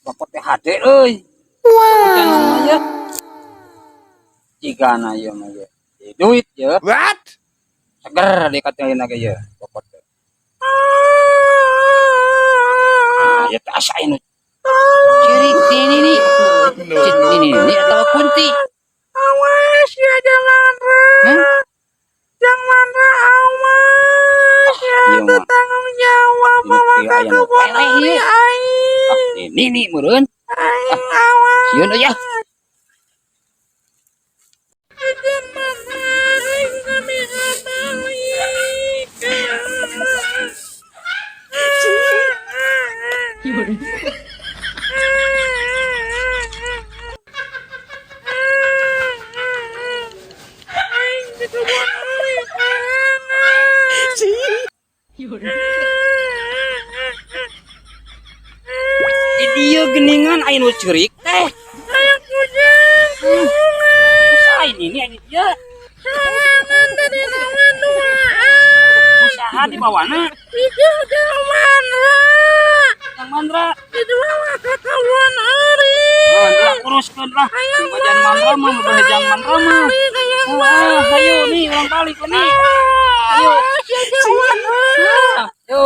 pokok teh hade euy. Wow. Ya. Cigana ieu mah ye. Duit ye. What? Seger dikatain lagi ye pokok teh. Ya teh asain cirik ini nih. Ini atau kunti. Awas ya jangan jangan awas ya tanggung jawab bawa ke kebun aing. Ini nih meureun. Aing awas. Sieun aya. Ieu geningan aya nu ceurik teh. Ayak kujang. Usahain ini aya ieu. Sawangan tadi nawan duaan. Usaha di bawana. Itu jang mandra. Yang mandra. Itu bawa ke kebun ari. Lah uruskeun lah. Bajan mandra mah bahajang mandra mah. Ayo nih urang balik nih. Ayo. Awas ya jangan. Yo.